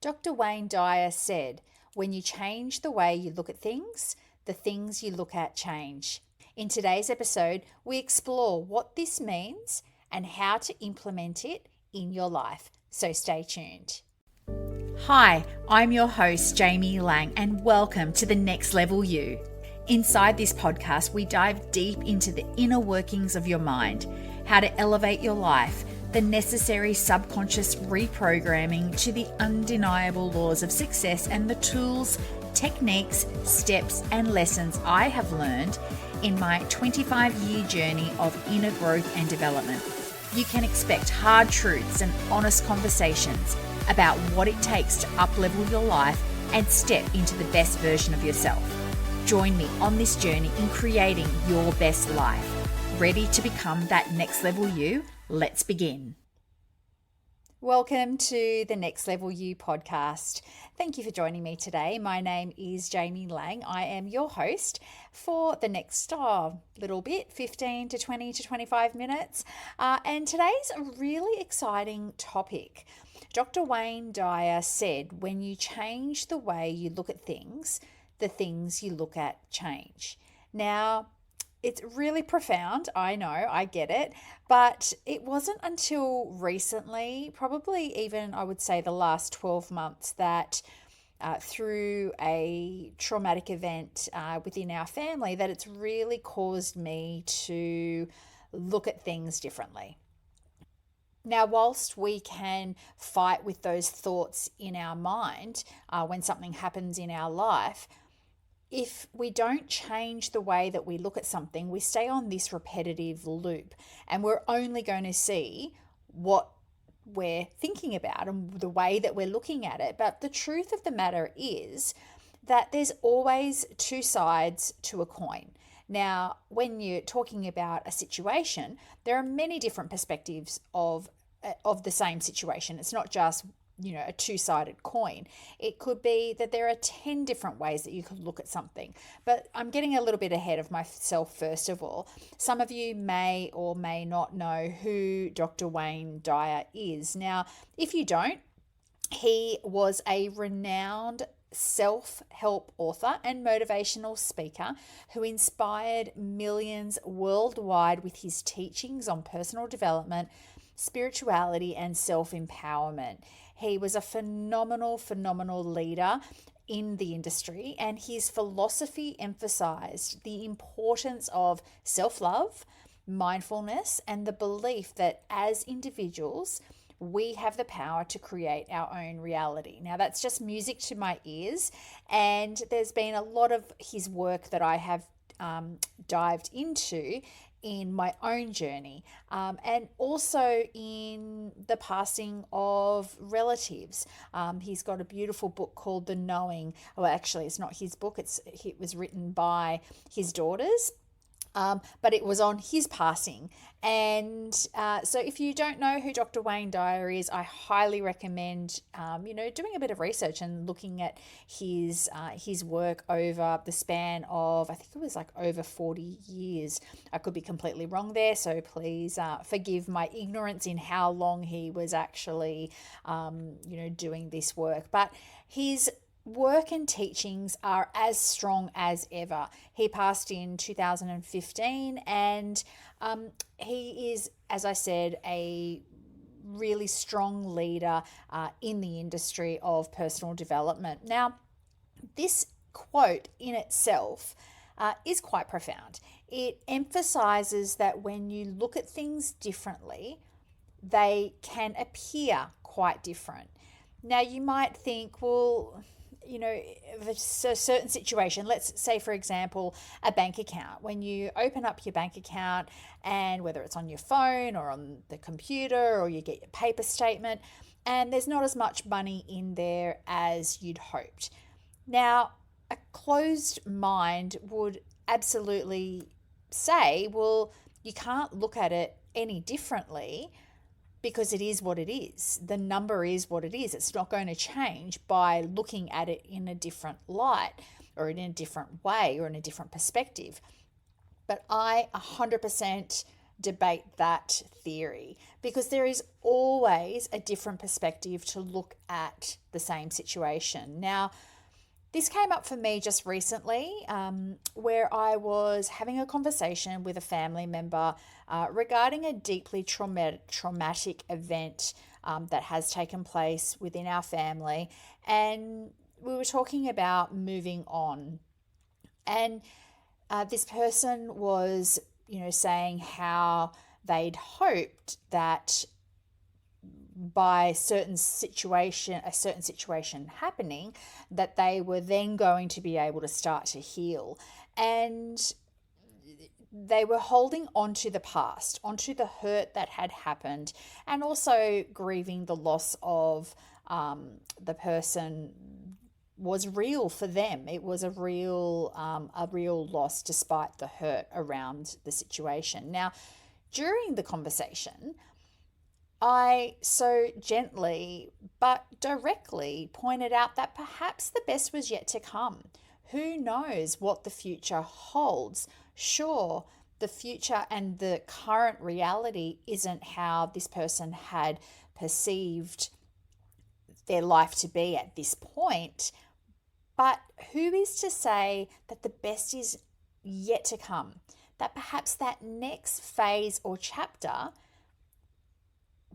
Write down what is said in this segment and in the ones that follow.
Dr. Wayne Dyer said, when you change the way you look at things, the things you look at change. In today's episode, we explore what this means and how to implement it in your life. So stay tuned. Hi, I'm your host, Jaime Lang, and welcome to the Next Level You. Inside this podcast, we dive deep into the inner workings of your mind, how to elevate your life, the necessary subconscious reprogramming to the undeniable laws of success, and the tools, techniques, steps, and lessons I have learned in my 25-year journey of inner growth and development. You can expect hard truths and honest conversations about what it takes to up-level your life and step into the best version of yourself. Join me on this journey in creating your best life. Ready to become that next level you? Let's begin. Welcome to the Next Level You podcast. Thank you for joining me today. My name is Jaime Lang. I am your host for the next little bit, 15 to 20 to 25 minutes. And today's a really exciting topic. Dr. Wayne Dyer said, when you change the way you look at things, the things you look at change. Now, it's really profound. I know, I get it. But it wasn't until recently, probably even I would say the last 12 months, that through a traumatic event within our family, that it's really caused me to look at things differently. Now, whilst we can fight with those thoughts in our mind when something happens in our life, if we don't change the way that we look at something, we stay on this repetitive loop, and we're only going to see what we're thinking about and the way that we're looking at it. But the truth of the matter is that there's always two sides to a coin. Now, when you're talking about a situation, there are many different perspectives of the same situation. It's not just a two-sided coin. It could be that there are 10 different ways that you could look at something. But I'm getting a little bit ahead of myself first of all. Some of you may or may not know who Dr. Wayne Dyer is. Now, if you don't, he was a renowned self-help author and motivational speaker who inspired millions worldwide with his teachings on personal development, spirituality, and self-empowerment. He was a phenomenal leader in the industry, and his philosophy emphasized the importance of self-love, mindfulness, and the belief that as individuals, we have the power to create our own reality. Now, that's just music to my ears, and there's been a lot of his work that I have dived into in my own journey, and also in the passing of relatives. He's got a beautiful book called The Knowing. Well, actually, it's not his book. It was written by his daughters. But it was on his passing. And so if you don't know who Dr. Wayne Dyer is, I highly recommend, doing a bit of research and looking at his work over the span of, I think it was like over 40 years. I could be completely wrong there, so please forgive my ignorance in how long he was actually, doing this work. But his work and teachings are as strong as ever. He passed in 2015, and he is, as I said, a really strong leader in the industry of personal development. Now, this quote in itself is quite profound. It emphasizes that when you look at things differently, they can appear quite different. Now, you might think, well, if it's a certain situation, let's say, for example, a bank account. When you open up your bank account, and whether it's on your phone or on the computer, or you get your paper statement, and there's not as much money in there as you'd hoped. Now, a closed mind would absolutely say, well, you can't look at it any differently, because it is what it is. The number is what it is. It's not going to change by looking at it in a different light or in a different way or in a different perspective. But I 100% debate that theory, because there is always a different perspective to look at the same situation. Now, this came up for me just recently, where I was having a conversation with a family member regarding a deeply traumatic event that has taken place within our family. And we were talking about moving on. And this person was, saying how they'd hoped that by a certain situation happening, that they were then going to be able to start to heal. And they were holding onto the past, onto the hurt that had happened, and also grieving the loss of the person was real for them. It was a real loss despite the hurt around the situation. Now, during the conversation, I so gently but directly pointed out that perhaps the best was yet to come. Who knows what the future holds? Sure, the future and the current reality isn't how this person had perceived their life to be at this point, but who is to say that the best is yet to come? That perhaps that next phase or chapter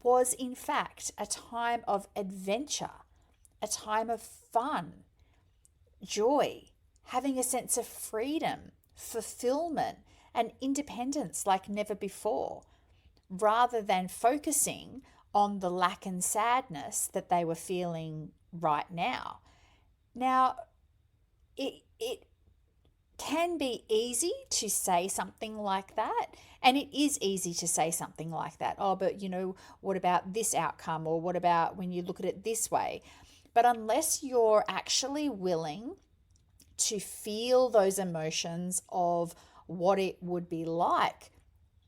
was in fact a time of adventure, a time of fun, joy, having a sense of freedom, fulfillment, and independence like never before, rather than focusing on the lack and sadness that they were feeling right now. Now, it can be easy to say something like that. And it is easy to say something like that. Oh, but what about this outcome? Or what about when you look at it this way? But unless you're actually willing to feel those emotions of what it would be like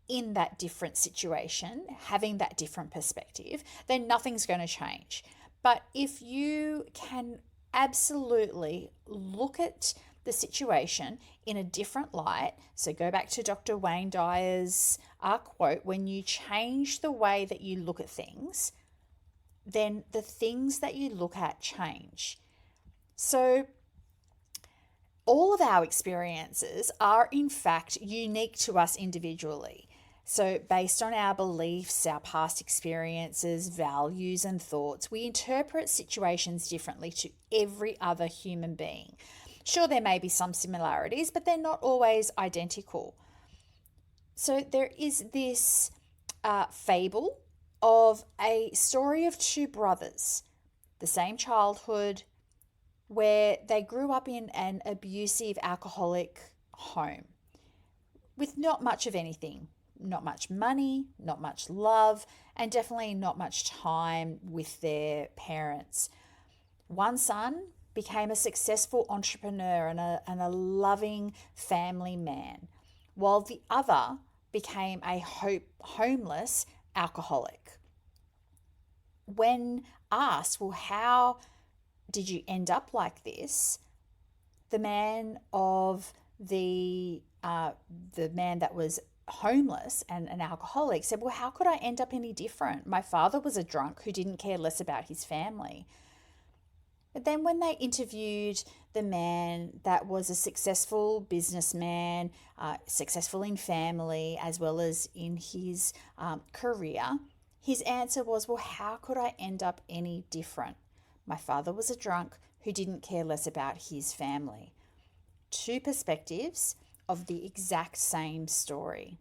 in that different situation, having that different perspective, then nothing's going to change. But if you can absolutely look at the situation in a different light. So go back to Dr. Wayne Dyer's quote, when you change the way that you look at things, then the things that you look at change. So all of our experiences are in fact unique to us individually. So based on our beliefs, our past experiences, values, and thoughts, we interpret situations differently to every other human being. Sure, there may be some similarities, but they're not always identical. So there is this fable of a story of two brothers, the same childhood, where they grew up in an abusive alcoholic home with not much of anything, not much money, not much love, and definitely not much time with their parents. One son became a successful entrepreneur and a loving family man, while the other became a homeless alcoholic. When asked, well, how did you end up like this? The man that was homeless and an alcoholic said, well, how could I end up any different? My father was a drunk who didn't care less about his family. But then when they interviewed the man that was a successful businessman, successful in family as well as in his career, his answer was, well, how could I end up any different? My father was a drunk who didn't care less about his family. Two perspectives of the exact same story.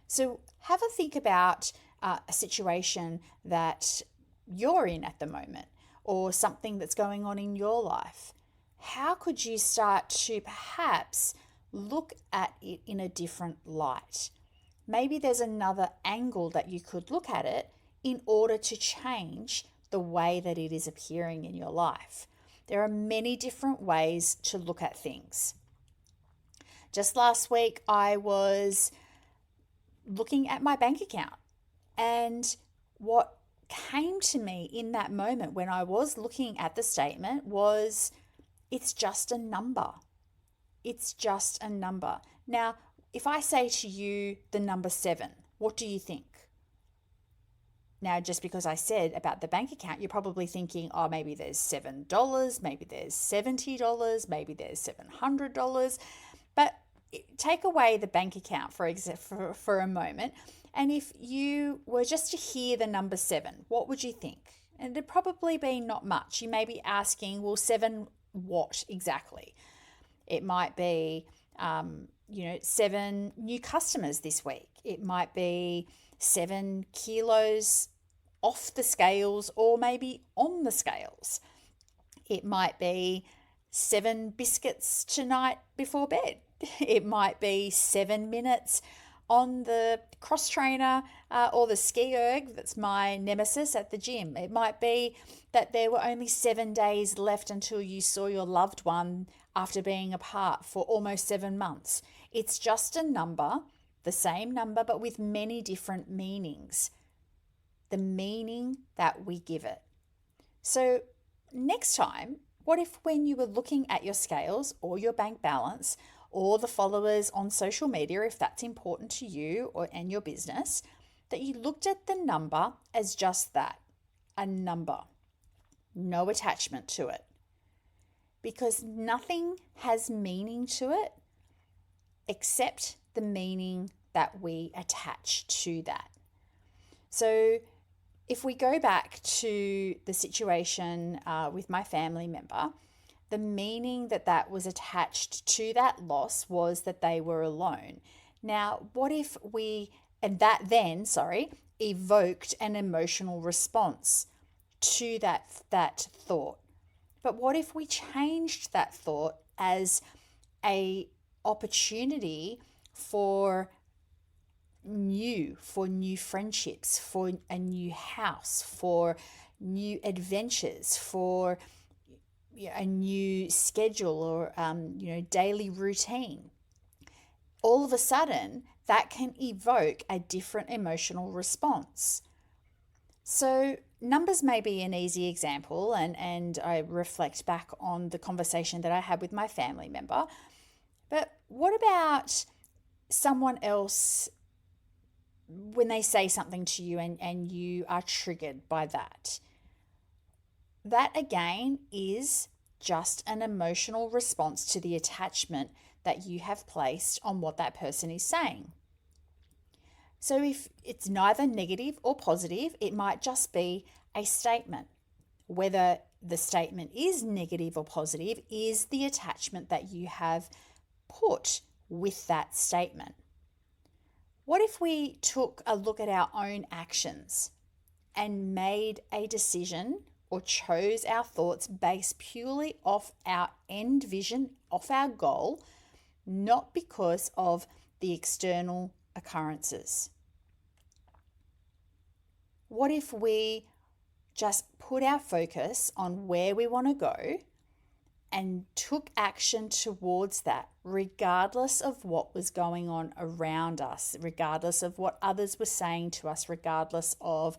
So have a think about a situation that you're in at the moment, or something that's going on in your life. How could you start to perhaps look at it in a different light? Maybe there's another angle that you could look at it in order to change the way that it is appearing in your life. There are many different ways to look at things. Just last week, I was looking at my bank account, and what came to me in that moment when I was looking at the statement was, it's just a number. It's just a number. Now, if I say to you the number 7, what do you think? Now, just because I said about the bank account, you're probably thinking, oh, maybe there's $7, maybe there's $70, maybe there's $700. But take away the bank account for a moment. And if you were just to hear the number 7, what would you think? And it'd probably be not much. You may be asking, well, 7 what exactly? It might be, 7 new customers this week. It might be 7 kilos off the scales or maybe on the scales. It might be 7 biscuits tonight before bed. It might be 7 minutes on the cross trainer or the ski erg, that's my nemesis at the gym. It might be that there were only 7 days left until you saw your loved one after being apart for almost 7 months. It's just a number, the same number, but with many different meanings. The meaning that we give it. So next time, what if when you were looking at your scales or your bank balance or the followers on social media, if that's important to you and your business, that you looked at the number as just that, a number, no attachment to it. Because nothing has meaning to it except the meaning that we attach to that. So if we go back to the situation with my family member, the meaning that was attached to that loss was that they were alone. Now, what if that evoked an emotional response to that thought. But what if we changed that thought as a opportunity for new friendships, for a new house, for new adventures, for a new schedule or daily routine? All of a sudden, that can evoke a different emotional response. So numbers may be an easy example, and I reflect back on the conversation that I had with my family member. But what about someone else when they say something to you and you are triggered by that? That again is just an emotional response to the attachment that you have placed on what that person is saying. So if it's neither negative or positive, it might just be a statement. Whether the statement is negative or positive is the attachment that you have put with that statement. What if we took a look at our own actions and made a decision or chose our thoughts based purely off our end vision, off our goal, not because of the external occurrences? What if we just put our focus on where we want to go and took action towards that, regardless of what was going on around us, regardless of what others were saying to us, regardless of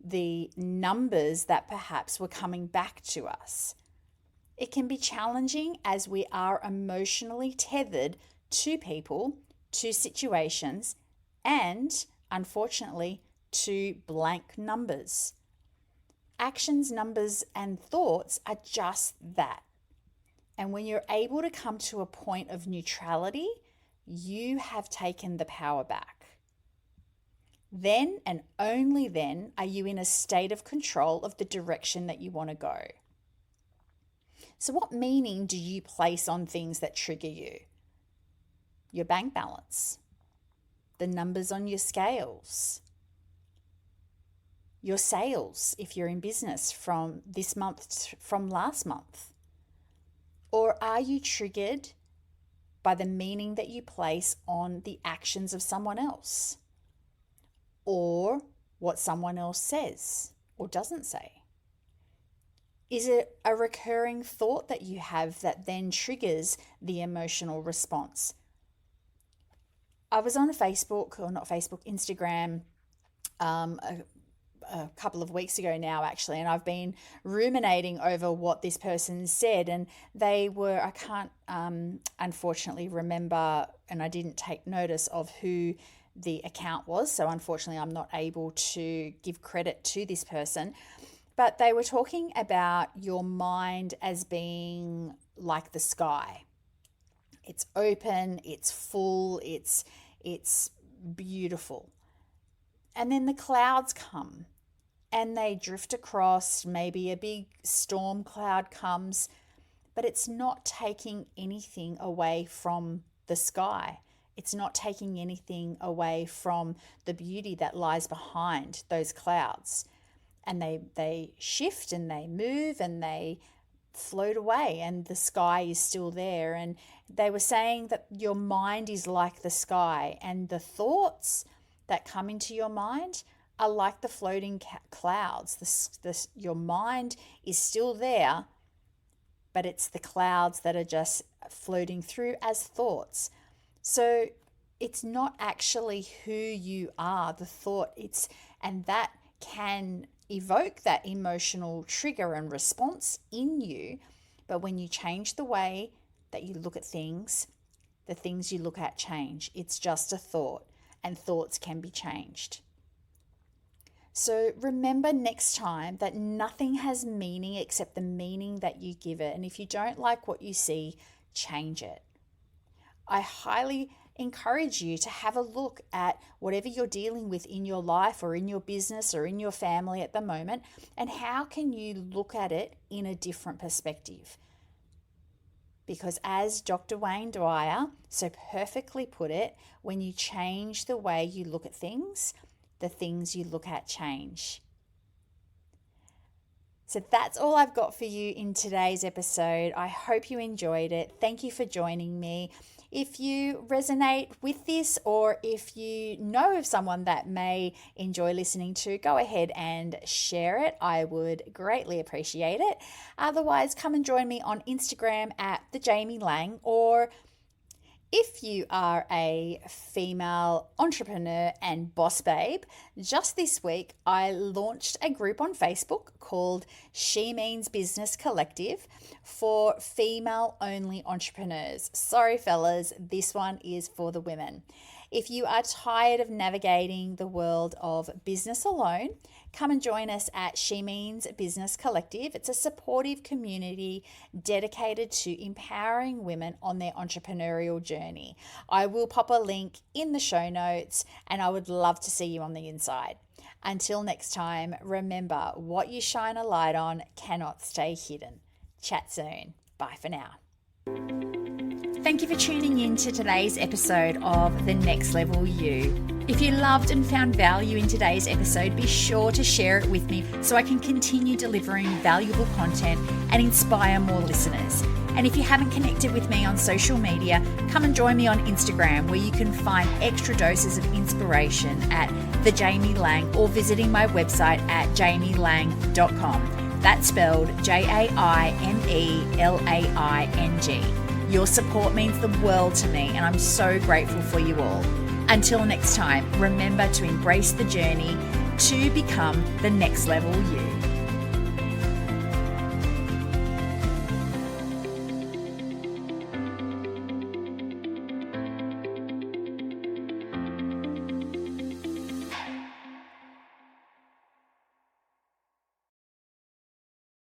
the numbers that perhaps were coming back to us? It can be challenging as we are emotionally tethered to people, to situations, and unfortunately, to blank numbers. Actions, numbers, and thoughts are just that. And when you're able to come to a point of neutrality, you have taken the power back. Then and only then are you in a state of control of the direction that you want to go. So what meaning do you place on things that trigger you? Your bank balance, the numbers on your scales, your sales if you're in business from this month, from last month? Or are you triggered by the meaning that you place on the actions of someone else, or what someone else says or doesn't say? Is it a recurring thought that you have that then triggers the emotional response? I was on Instagram a couple of weeks ago now, actually, and I've been ruminating over what this person said. And I can't unfortunately remember, and I didn't take notice of who the account was. So unfortunately, I'm not able to give credit to this person. But they were talking about your mind as being like the sky. It's open, it's full, it's beautiful. And then the clouds come and they drift across. Maybe a big storm cloud comes, but it's not taking anything away from the sky. It's not taking anything away from the beauty that lies behind those clouds. And they shift and they move and they float away, and the sky is still there. And they were saying that your mind is like the sky, and the thoughts that come into your mind are like the floating clouds. Your mind is still there, but it's the clouds that are just floating through as thoughts. So it's not actually who you are, the thought. And that can evoke that emotional trigger and response in you. But when you change the way that you look at things, the things you look at change. It's just a thought, and thoughts can be changed. So remember next time that nothing has meaning except the meaning that you give it. And if you don't like what you see, change it. I highly encourage you to have a look at whatever you're dealing with in your life or in your business or in your family at the moment, and how can you look at it in a different perspective. Because as Dr. Wayne Dyer so perfectly put it, when you change the way you look at things, the things you look at change. So that's all I've got for you in today's episode. I hope you enjoyed it. Thank you for joining me. If you resonate with this, or if you know of someone that may enjoy listening to, go ahead and share it. I would greatly appreciate it. Otherwise, come and join me on Instagram at the Jaime Lang, or if you are a female entrepreneur and boss babe, just this week I launched a group on Facebook called She Means Business Collective for female-only entrepreneurs. Sorry, fellas, this one is for the women. If you are tired of navigating the world of business alone, come and join us at She Means Business Collective. It's a supportive community dedicated to empowering women on their entrepreneurial journey. I will pop a link in the show notes, and I would love to see you on the inside. Until next time, remember, what you shine a light on cannot stay hidden. Chat soon. Bye for now. Thank you for tuning in to today's episode of The Next Level You. If you loved and found value in today's episode, be sure to share it with me so I can continue delivering valuable content and inspire more listeners. And if you haven't connected with me on social media, come and join me on Instagram, where you can find extra doses of inspiration at The Jaime Lang, or visiting my website at jaimelang.com. That's spelled JAIMELAING. Your support means the world to me, and I'm so grateful for you all. Until next time, remember to embrace the journey to become the next level you.